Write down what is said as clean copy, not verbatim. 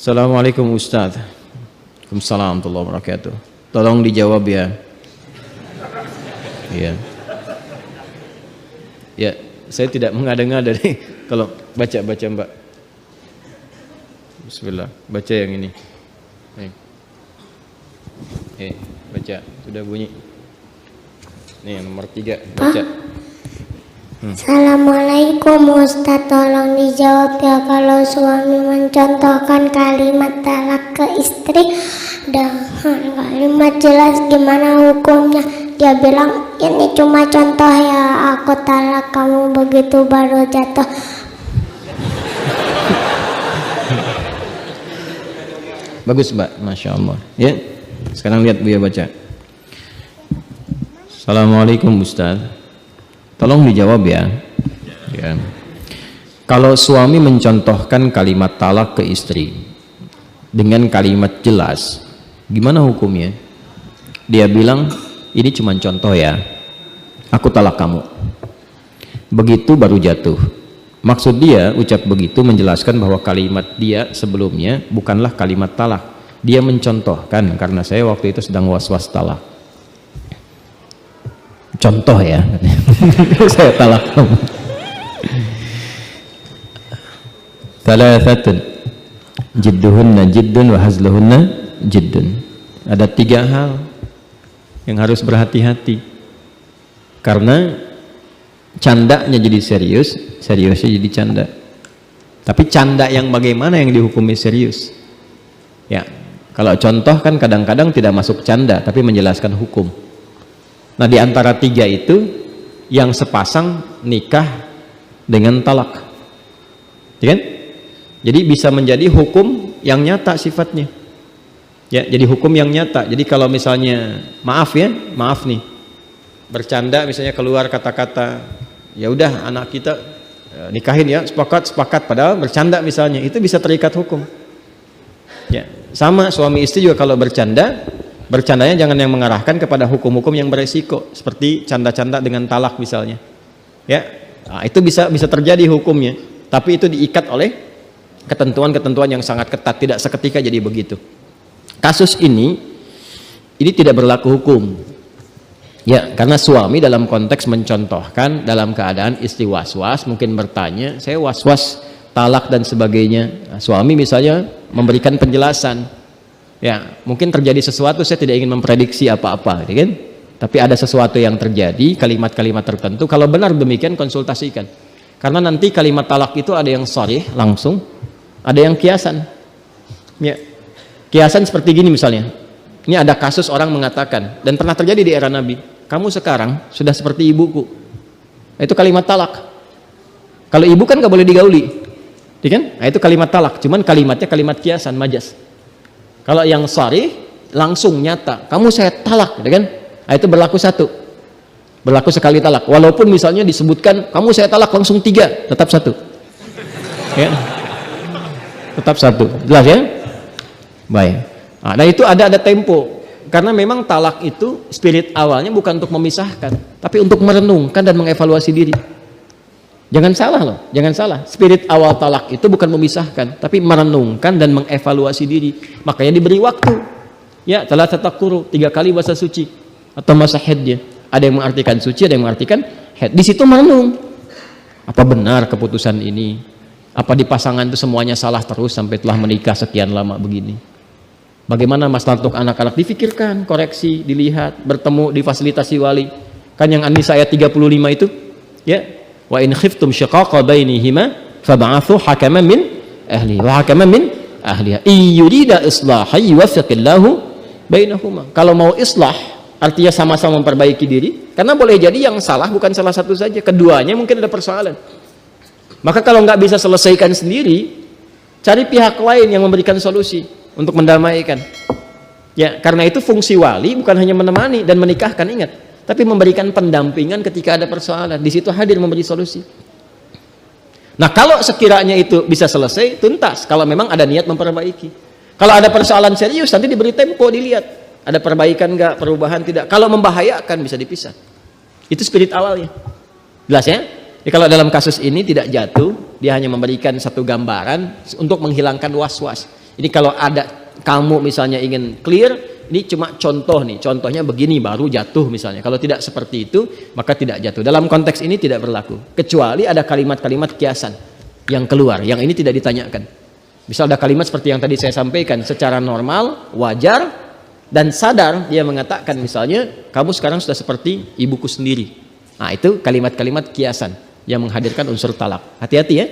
Assalamualaikum Ustaz. Waalaikumsalam warahmatullahi wabarakatuh. Tolong dijawab ya. Iya. Ya, saya tidak mengada-ngada nih. Kalau baca Mbak. Bismillah, baca yang ini. Baca, sudah bunyi. Nih yang nomor 3, baca. Assalamualaikum Ustaz, tolong dijawab ya, kalau suami mencontohkan kalimat talak ke istri dengan kalimat jelas gimana hukumnya. Dia bilang ini cuma contoh ya, aku talak kamu, begitu baru jatuh. Bagus Mbak, Masya Allah ya. Sekarang lihat Buya baca. Assalamualaikum Ustaz, tolong dijawab ya. Kalau suami mencontohkan kalimat talak ke istri dengan kalimat jelas, gimana hukumnya? Dia bilang ini cuma contoh ya, aku talak kamu, begitu baru jatuh. Maksud dia ucap begitu menjelaskan bahwa kalimat dia sebelumnya bukanlah kalimat talak. Dia mencontohkan, karena saya waktu itu sedang was-was talak. Contoh ya, saya talak kamu. Thalathatun jidduhunna jiddun wa hazluhunna jiddun. Ada 3 hal yang harus berhati-hati, karena candanya jadi serius, seriusnya jadi canda. Tapi canda yang bagaimana yang dihukumi serius? Ya, kalau contoh kan kadang-kadang tidak masuk canda tapi menjelaskan hukum. Nah, di antara 3 itu yang sepasang nikah dengan talak, ya kan? Jadi bisa menjadi hukum yang nyata sifatnya. Ya, jadi hukum yang nyata. Jadi kalau misalnya maaf nih, bercanda misalnya keluar kata-kata, ya udah anak kita nikahin ya, sepakat, padahal bercanda misalnya, itu bisa terikat hukum. Ya, sama suami istri juga kalau bercandanya jangan yang mengarahkan kepada hukum-hukum yang beresiko, seperti canda-canda dengan talak misalnya. Ya, nah, itu bisa terjadi hukumnya, tapi itu diikat oleh ketentuan-ketentuan yang sangat ketat, tidak seketika jadi begitu. Kasus ini tidak berlaku hukum. Ya, karena suami dalam konteks mencontohkan dalam keadaan istri was-was, mungkin bertanya, saya was-was talak dan sebagainya. Nah, suami misalnya memberikan penjelasan, ya mungkin terjadi sesuatu, saya tidak ingin memprediksi apa-apa, ya kan? Tapi ada sesuatu yang terjadi, kalimat-kalimat tertentu, kalau benar demikian konsultasikan. Karena nanti kalimat talak itu ada yang sharih langsung, ada yang kiasan. Ya, kiasan seperti gini misalnya. Ini ada kasus orang mengatakan, dan pernah terjadi di era Nabi, kamu sekarang sudah seperti ibuku. Itu kalimat talak. Kalau ibu kan gak boleh digauli, ya kan? Nah, itu kalimat talak, cuman kalimatnya kalimat kiasan, majas. Kalau yang sharih langsung nyata, kamu saya talak, ya kan? Nah, itu berlaku 1, berlaku sekali talak. Walaupun misalnya disebutkan kamu saya talak langsung 3, tetap 1, ya? Tetap 1, jelas ya? Baik. Nah, itu ada tempo, karena memang talak itu spirit awalnya bukan untuk memisahkan, tapi untuk merenungkan dan mengevaluasi diri. Jangan salah loh, jangan salah. Spirit awal talak itu bukan memisahkan, tapi merenungkan dan mengevaluasi diri. Makanya diberi waktu. Ya, telah tatakuru 3 kali bahasa suci atau masa haidnya. Ada yang mengartikan suci, ada yang mengartikan haid. Di situ merenung. Apa benar keputusan ini? Apa di pasangan itu semuanya salah terus sampai telah menikah sekian lama begini? Bagaimana masalah untuk anak-anak? Difikirkan, koreksi, dilihat, bertemu, difasilitasi wali. Kan yang An-Nisa ayat 35 itu, ya, wa in khiftum shiqaqa bainihima fab'athu hakaman min ahlihi wa hakaman min ahliha yurida islahan yuwaffiqillahu bainahuma. Kalau mau islah, artinya sama-sama memperbaiki diri, karena boleh jadi yang salah bukan salah satu saja, keduanya mungkin ada persoalan. Maka kalau nggak bisa selesaikan sendiri, cari pihak lain yang memberikan solusi untuk mendamaikan. Ya, karena itu fungsi wali bukan hanya menemani dan menikahkan, ingat, tapi memberikan pendampingan ketika ada persoalan. Di situ hadir memberi solusi. Nah, kalau sekiranya itu bisa selesai tuntas, kalau memang ada niat memperbaiki. Kalau ada persoalan serius, nanti diberi tempo, dilihat ada perbaikan nggak, perubahan tidak. Kalau membahayakan bisa dipisah. Itu spirit awalnya. Jelas ya? Jadi kalau dalam kasus ini tidak jatuh, dia hanya memberikan satu gambaran untuk menghilangkan was-was. Ini kalau ada kamu misalnya ingin clear, ini cuma contoh nih, contohnya begini baru jatuh misalnya. Kalau tidak seperti itu, maka tidak jatuh. Dalam konteks ini tidak berlaku. Kecuali ada kalimat-kalimat kiasan yang keluar, yang ini tidak ditanyakan. Misal ada kalimat seperti yang tadi saya sampaikan, secara normal, wajar, dan sadar dia mengatakan misalnya, kamu sekarang sudah seperti ibuku sendiri. Nah itu kalimat-kalimat kiasan yang menghadirkan unsur talak. Hati-hati ya.